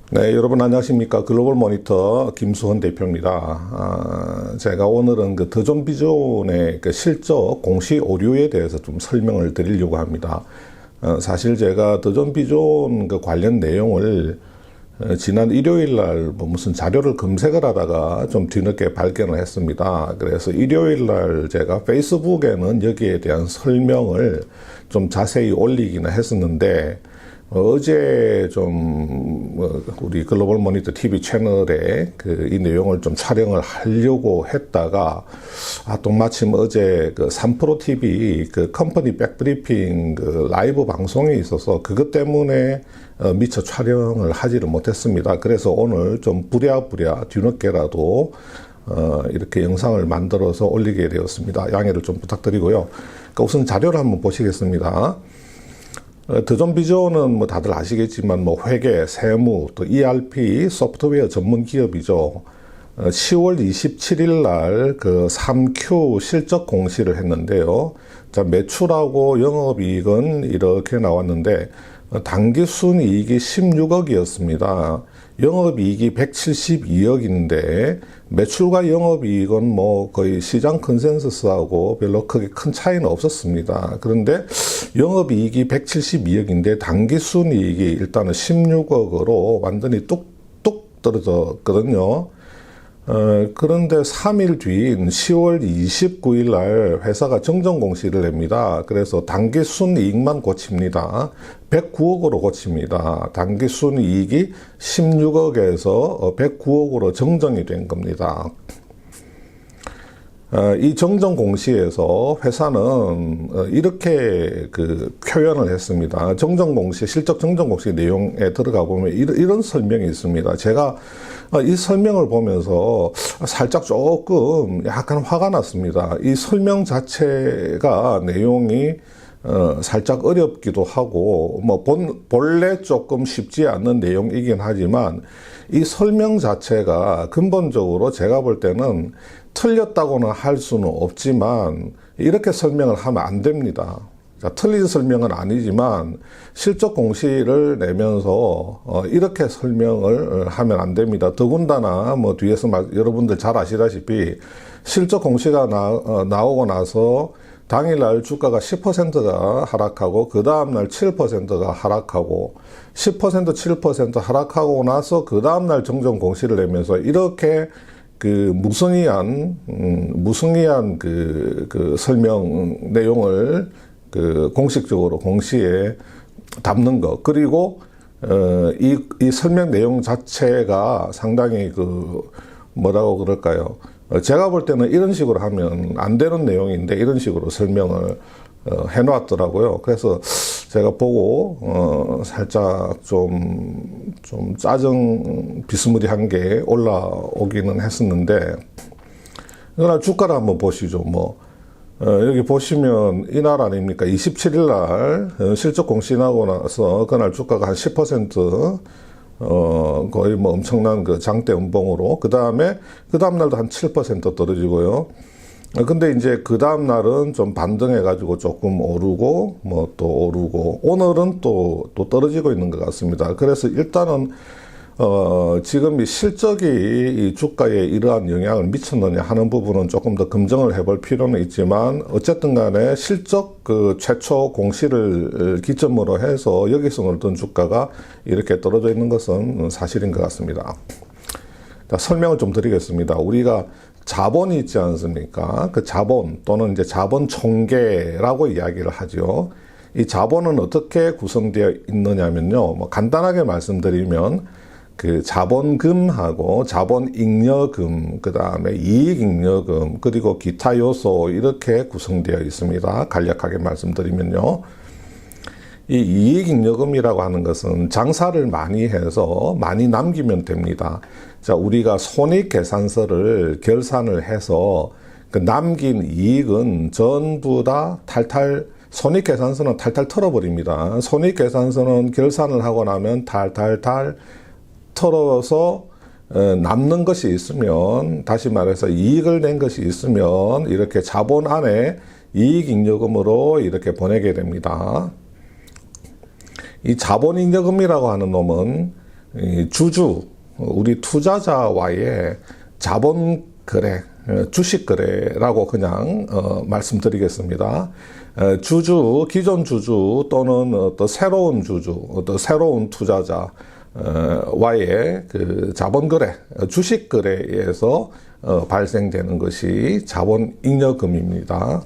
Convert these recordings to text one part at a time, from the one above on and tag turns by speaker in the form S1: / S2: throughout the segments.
S1: 네, 여러분 안녕하십니까. 글로벌 모니터 김수헌 대표입니다. 제가 오늘은 그 더존비존의 그 실적 공시 오류에 대해서 좀 설명을 드리려고 합니다. 사실 제가 더존비존 그 관련 내용을 지난 일요일 날 무슨 자료를 검색을 하다가 좀 뒤늦게 발견을 했습니다. 그래서 일요일 날 제가 페이스북에는 여기에 대한 설명을 좀 자세히 올리기는 했었는데, 어제 좀 우리 글로벌 모니터 TV 채널에 이 내용을 좀 촬영을 하려고 했다가 또 마침 어제 그 3프로 TV 그 컴퍼니 백브리핑 그 라이브 방송이 있어서 그것 때문에 미처 촬영을 하지를 못했습니다. 그래서 오늘 좀 부랴부랴 뒤늦게라도 이렇게 영상을 만들어서 올리게 되었습니다. 양해를 좀 부탁드리고요. 그러니까 우선 자료를 한번 보시겠습니다. 더존비존은 뭐 다들 아시겠지만 뭐 회계, 세무, 또 ERP 소프트웨어 전문 기업이죠. 10월 27일 날 그 3Q 실적 공시를 했는데요. 자, 매출하고 영업이익은 이렇게 나왔는데 당기 순이익이 16억이었습니다. 영업이익이 172억인데 매출과 영업이익은 뭐 거의 시장 컨센서스하고 별로 크게 큰 차이는 없었습니다. 그런데 영업이익이 172억인데 당기순이익이 일단은 16억으로 완전히 뚝뚝 떨어졌거든요. 그런데 3일 뒤인 10월 29일 날 회사가 정정 공시를 냅니다. 그래서 당기순이익만 고칩니다. 109억으로 고칩니다. 당기순이익이 16억에서 109억으로 정정이 된 겁니다. 이 정정 공시에서 회사는 이렇게 표현을 했습니다. 정정 공시, 실적 정정 공시 내용에 들어가 보면 이런 설명이 있습니다. 제가 이 설명을 보면서 살짝 조금 약간 화가 났습니다. 이 설명 자체가 내용이 살짝 어렵기도 하고 뭐 본래 조금 쉽지 않는 내용이긴 하지만 이 설명 자체가 근본적으로 제가 볼 때는 틀렸다고는 할 수는 없지만 이렇게 설명을 하면 안 됩니다. 자, 틀린 설명은 아니지만 실적 공시를 내면서 이렇게 설명을 하면 안 됩니다. 더군다나 뭐 뒤에서 여러분들 잘 아시다시피 실적 공시가 나오고 나서 당일날 주가가 10%가 하락하고 그 다음날 7%가 하락하고 10% 7% 하락하고 나서 그 다음날 정정 공시를 내면서 이렇게 무성의한 설명 내용을 공식적으로 공시에 담는 것. 그리고, 이 설명 내용 자체가 상당히 뭐라고 그럴까요? 제가 볼 때는 이런 식으로 하면 안 되는 내용인데 이런 식으로 설명을 해놓았더라고요. 그래서 제가 보고 살짝 좀 짜증 비스무리한 게 올라오기는 했었는데, 그러나 주가를 한번 보시죠. 여기 보시면 이날 아닙니까? 27일 날 실적 공시 나고 나서 그날 주가가 한 10% 거의 뭐 엄청난 장대 음봉으로, 그 다음날도 한 7% 떨어지고요. 근데 이제 그 다음날은 좀 반등해가지고 조금 오르고, 또 오르고, 오늘은 또 떨어지고 있는 것 같습니다. 그래서 일단은, 지금 이 실적이 이 주가에 이러한 영향을 미쳤느냐 하는 부분은 조금 더 검증을 해볼 필요는 있지만, 어쨌든 간에 실적 최초 공시를 기점으로 해서 여기서 놀던 주가가 이렇게 떨어져 있는 것은 사실인 것 같습니다. 자, 설명을 좀 드리겠습니다. 우리가 자본이 있지 않습니까? 그 자본 또는 이제 자본 총계라고 이야기를 하죠. 이 자본은 어떻게 구성되어 있느냐면요. 간단하게 말씀드리면 자본금하고 자본잉여금, 그 다음에 이익잉여금, 그리고 기타 요소 이렇게 구성되어 있습니다. 간략하게 말씀드리면요. 이 이익잉여금이라고 하는 것은 장사를 많이 해서 많이 남기면 됩니다. 자, 우리가 손익계산서를 결산을 해서 남긴 이익은 전부 다 손익계산서는 탈탈 털어버립니다. 손익계산서는 결산을 하고 나면 탈탈탈 털어서 남는 것이 있으면, 다시 말해서 이익을 낸 것이 있으면 이렇게 자본 안에 이익잉여금으로 이렇게 보내게 됩니다. 이 자본잉여금이라고 하는 놈은 이 주주, 우리 투자자와의 자본 거래, 주식 거래라고 그냥 말씀드리겠습니다. 주주, 기존 주주 또는 어떤 새로운 주주, 어떤 새로운 투자자 와의 그 자본 거래, 주식 거래에서 발생되는 것이 자본 잉여금입니다.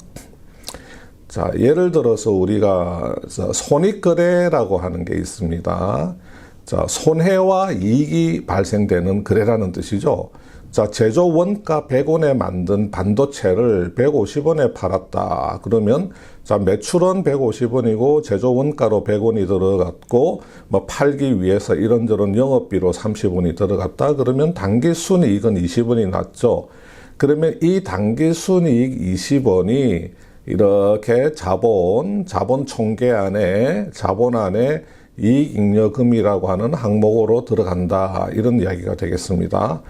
S1: 자, 예를 들어서 우리가 손익 거래라고 하는 게 있습니다. 자, 손해와 이익이 발생되는 거래라는 뜻이죠. 자, 제조 원가 100원에 만든 반도체를 150원에 팔았다. 그러면 자, 매출은 150원이고 제조 원가로 100원이 들어갔고 뭐 팔기 위해서 이런저런 영업비로 30원이 들어갔다. 그러면 당기 순이익은 20원이 났죠. 그러면 이 당기 순이익 20원이 이렇게 자본 총계안에 자본 안에 이익잉여금이라고 하는 항목으로 들어간다. 이런 이야기가 되겠습니다.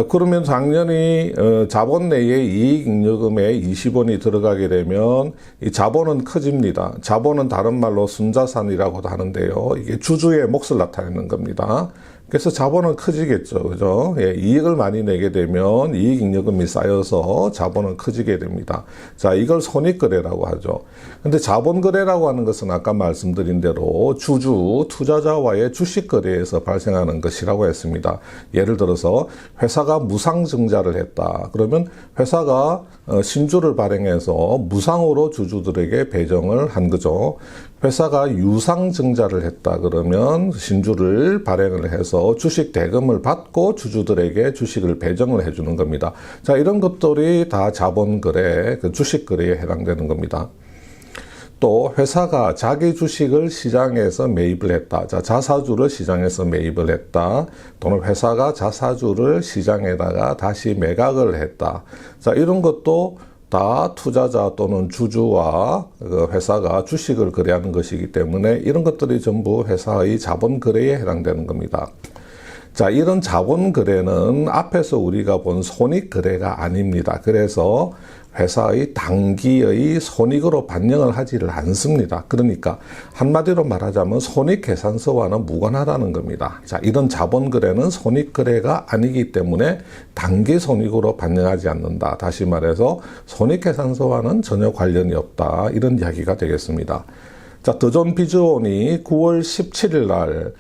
S1: 그러면 당연히 자본 내에 이익잉여금에 20원이 들어가게 되면 이 자본은 커집니다. 자본은 다른 말로 순자산이라고도 하는데요. 이게 주주의 몫을 나타내는 겁니다. 그래서 자본은 커지겠죠. 그죠? 예, 이익을 많이 내게 되면 이익잉여금이 쌓여서 자본은 커지게 됩니다. 자, 이걸 손익거래라고 하죠. 근데 자본거래라고 하는 것은 아까 말씀드린 대로 주주, 투자자와의 주식거래에서 발생하는 것이라고 했습니다. 예를 들어서 회사가 무상증자를 했다. 그러면 회사가 신주를 발행해서 무상으로 주주들에게 배정을 한 거죠. 회사가 유상증자를 했다. 그러면 신주를 발행을 해서 주식 대금을 받고 주주들에게 주식을 배정을 해주는 겁니다. 자, 이런 것들이 다 자본거래, 그 주식거래에 해당되는 겁니다. 또 회사가 자기 주식을 시장에서 매입을 했다. 자, 자사주를 시장에서 매입을 했다. 또는 회사가 자사주를 시장에다가 다시 매각을 했다. 자, 이런 것도 다 투자자 또는 주주와 회사가 주식을 거래하는 것이기 때문에 이런 것들이 전부 회사의 자본 거래에 해당되는 겁니다. 자, 이런 자본 거래는 앞에서 우리가 본 손익 거래가 아닙니다. 그래서 회사의 당기의 손익으로 반영을 하지를 않습니다. 그러니까 한마디로 말하자면 손익계산서와는 무관하다는 겁니다. 자, 이런 자본거래는 손익거래가 아니기 때문에 당기 손익으로 반영하지 않는다. 다시 말해서 손익계산서와는 전혀 관련이 없다. 이런 이야기가 되겠습니다. 자, 더존비즈온이 9월 17일 날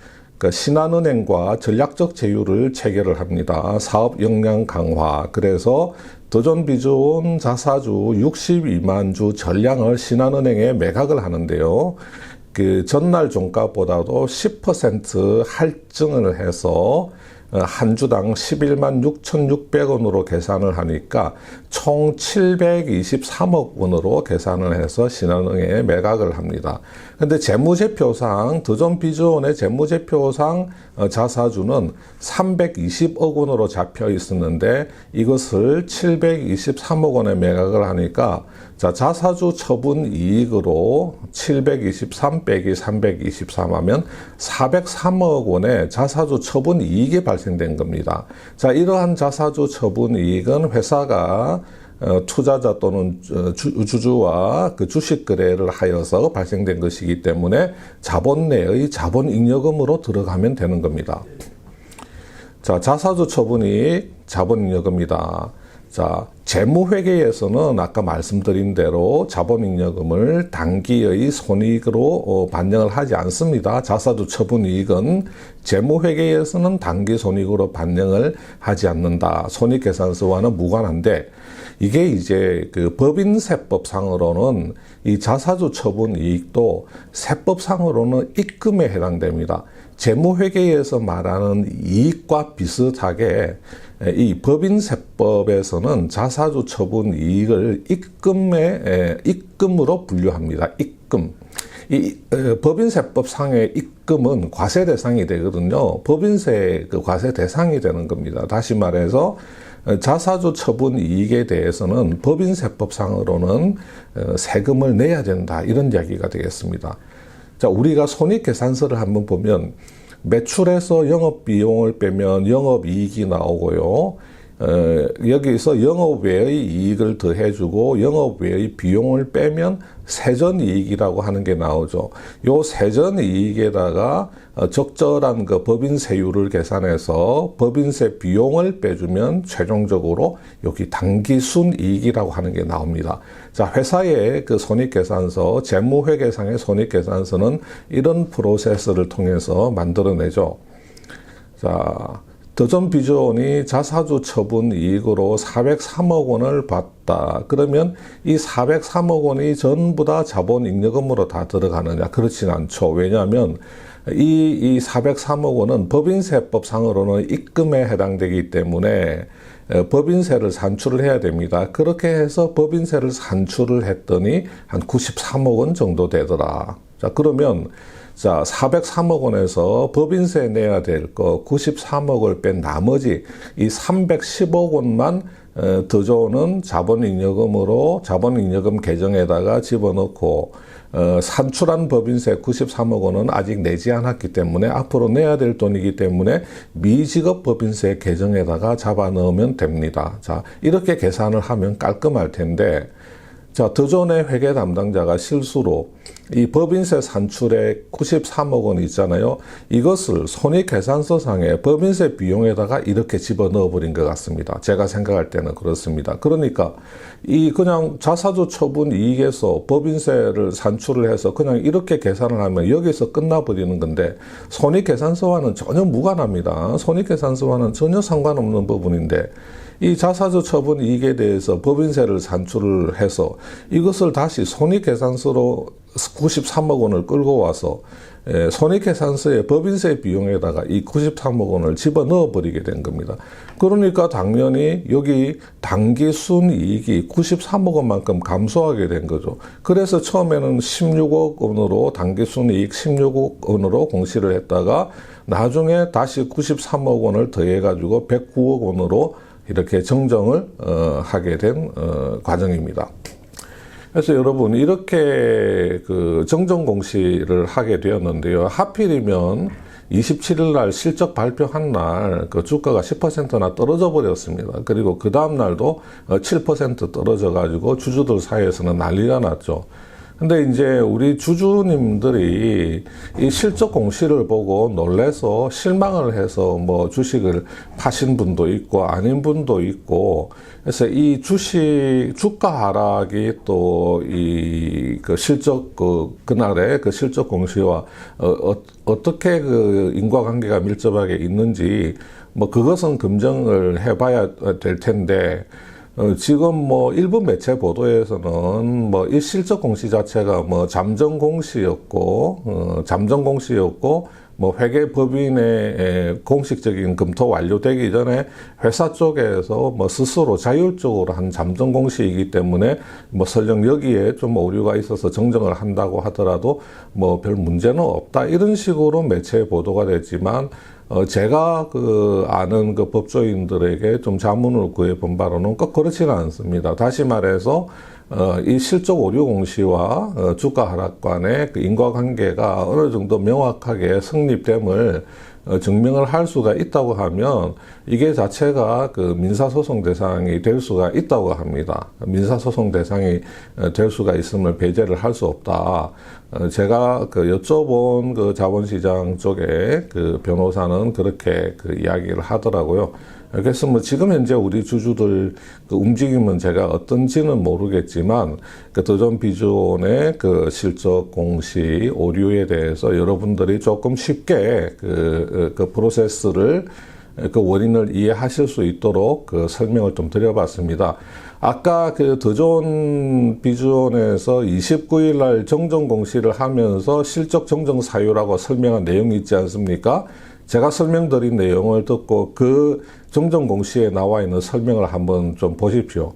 S1: 신한은행과 전략적 제휴를 체결을 합니다. 사업 역량 강화. 그래서 더존비즈온 자사주 62만 주 전량을 신한은행에 매각을 하는데요. 그 전날 종가보다도 10% 할증을 해서 한 주당 11만 6,600원으로 계산을 하니까 총 723억 원으로 계산을 해서 신한은행에 매각을 합니다. 근데 재무제표상 더존비즈온의 재무제표상 자사주는 320억 원으로 잡혀 있었는데 이것을 723억 원에 매각을 하니까 자, 자사주 처분 이익으로 723 빼기 323 하면 403억 원의 자사주 처분 이익이 발생된 겁니다. 자, 이러한 자사주 처분 이익은 회사가 투자자 또는 주주와 그 주식 거래를 하여서 발생된 것이기 때문에 자본 내의 자본 잉여금으로 들어가면 되는 겁니다. 자, 자사주 처분이 자본 잉여금이다. 자, 재무회계에서는 아까 말씀드린 대로 자본잉여금을 당기의 손익으로 반영을 하지 않습니다. 자사주 처분이익은 재무회계에서는 당기 손익으로 반영을 하지 않는다. 손익계산서와는 무관한데 이게 이제 그 법인세법상으로는 이 자사주 처분이익도 세법상으로는 입금에 해당됩니다. 재무회계에서 말하는 이익과 비슷하게 이 법인세법에서는 자사주 처분 이익을 입금으로 분류합니다. 입금. 이 법인세법상의 입금은 과세 대상이 되거든요. 법인세 그 과세 대상이 되는 겁니다. 다시 말해서 자사주 처분 이익에 대해서는 법인세법상으로는 세금을 내야 된다. 이런 이야기가 되겠습니다. 자, 우리가 손익계산서를 한번 보면 매출에서 영업비용을 빼면 영업이익이 나오고요. 여기서 영업외의 이익을 더해주고 영업외의 비용을 빼면 세전이익이라고 하는 게 나오죠. 요 세전이익에다가 적절한 그 법인세율을 계산해서 법인세 비용을 빼주면 최종적으로 여기 당기순이익이라고 하는 게 나옵니다. 자, 회사의 그 손익계산서, 재무회계상의 손익계산서는 이런 프로세스를 통해서 만들어내죠. 자, 더존비주온이 자사주 처분 이익으로 403억 원을 봤다. 그러면 이 403억 원이 전부 다 자본잉여금으로 다 들어가느냐? 그렇진 않죠. 왜냐하면 이 403억 원은 법인세법상으로는 입금에 해당되기 때문에 법인세를 산출을 해야 됩니다. 그렇게 해서 법인세를 산출을 했더니 한 93억 원 정도 되더라. 자, 그러면 자, 403억 원에서 법인세 내야 될 거 93억을 뺀 나머지 이 310억 원만 더존은 자본잉여금으로 자본잉여금 계정에다가 집어넣고 산출한 법인세 93억 원은 아직 내지 않았기 때문에 앞으로 내야 될 돈이기 때문에 미지급 법인세 계정에다가 잡아넣으면 됩니다. 자, 이렇게 계산을 하면 깔끔할 텐데, 자, 더존의 회계 담당자가 실수로 이 법인세 산출에 93억 원 있잖아요. 이것을 손익계산서상의 법인세 비용에다가 이렇게 집어넣어 버린 것 같습니다. 제가 생각할 때는 그렇습니다. 그러니까 이 그냥 자사주 처분 이익에서 법인세를 산출을 해서 그냥 이렇게 계산을 하면 여기서 끝나버리는 건데, 손익계산서와는 전혀 무관합니다. 손익계산서와는 전혀 상관없는 부분인데, 이 자사주 처분 이익에 대해서 법인세를 산출을 해서 이것을 다시 손익계산서로 93억 원을 끌고 와서 손익계산서의 법인세 비용에다가 이 93억 원을 집어넣어 버리게 된 겁니다. 그러니까 당연히 여기 당기순이익이 93억 원만큼 감소하게 된 거죠. 그래서 처음에는 16억 원으로 당기순이익 16억 원으로 공시를 했다가 나중에 다시 93억 원을 더해가지고 109억 원으로 이렇게 정정을 하게 된 과정입니다. 그래서 여러분 이렇게 그 정정 공시를 하게 되었는데요. 하필이면 27일 날 실적 발표한 날 그 주가가 10%나 떨어져 버렸습니다. 그리고 그 다음 날도 7% 떨어져 가지고 주주들 사이에서는 난리가 났죠. 근데 이제 우리 주주님들이 이 실적 공시를 보고 놀래서 실망을 해서 뭐 주식을 파신 분도 있고 아닌 분도 있고, 그래서 이 주식 주가 하락이 또 이 그 실적 그날의 그 실적 공시와 어떻게 그 인과관계가 밀접하게 있는지 뭐 그것은 검증을 해봐야 될 텐데, 지금 뭐 일부 매체 보도에서는 뭐 이 실적 공시 자체가 뭐 잠정 공시였고 뭐 회계법인의 공식적인 검토 완료되기 전에 회사 쪽에서 뭐 스스로 자율적으로 한 잠정 공시이기 때문에 뭐 설령 여기에 좀 오류가 있어서 정정을 한다고 하더라도 뭐 별 문제는 없다, 이런 식으로 매체에 보도가 됐지만, 제가 그 아는 그 법조인들에게 좀 자문을 구해본 바로는 꼭 그렇지는 않습니다. 다시 말해서 이 실적 오류 공시와 주가 하락 간의 그 인과관계가 어느 정도 명확하게 성립됨을 증명을 할 수가 있다고 하면 이게 자체가 그 민사소송 대상이 될 수가 있다고 합니다. 민사소송 대상이 될 수가 있음을 배제를 할 수 없다. 제가 그 여쭤본 그 자본시장 쪽에 그 변호사는 그렇게 그 이야기를 하더라고요. 그래서 뭐 지금 현재 우리 주주들 그 움직임은 제가 어떤지는 모르겠지만, 그 더존비주온의 그 실적 공시 오류에 대해서 여러분들이 조금 쉽게 그 프로세스를 그 원인을 이해하실 수 있도록 그 설명을 좀 드려봤습니다. 아까 그 더존비주온에서 29일 날 정정 공시를 하면서 실적 정정 사유라고 설명한 내용이 있지 않습니까? 제가 설명드린 내용을 듣고 그 정정 공시에 나와 있는 설명을 한번 좀 보십시오.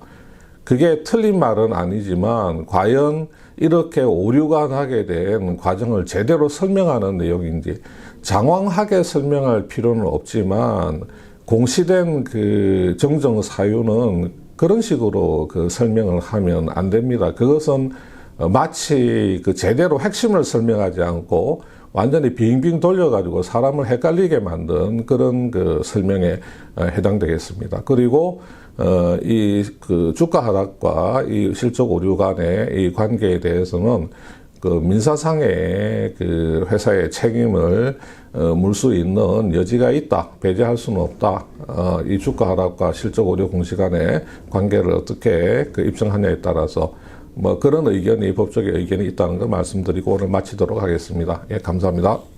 S1: 그게 틀린 말은 아니지만 과연 이렇게 오류가 나게 된 과정을 제대로 설명하는 내용인지, 장황하게 설명할 필요는 없지만 공시된 그 정정 사유는 그런 식으로 그 설명을 하면 안 됩니다. 그것은 마치 그 제대로 핵심을 설명하지 않고 완전히 빙빙 돌려가지고 사람을 헷갈리게 만든 그런 그 설명에 해당되겠습니다. 그리고 이 그 주가 하락과 이 실적 오류 간의 이 관계에 대해서는 그 민사상의 그 회사의 책임을 물 수 있는 여지가 있다. 배제할 수는 없다. 이 주가 하락과 실적 오류 공시 간의 관계를 어떻게 그 입증하냐에 따라서 뭐 그런 의견이 법적인 의견이 있다는 걸 말씀드리고 오늘 마치도록 하겠습니다. 예, 감사합니다.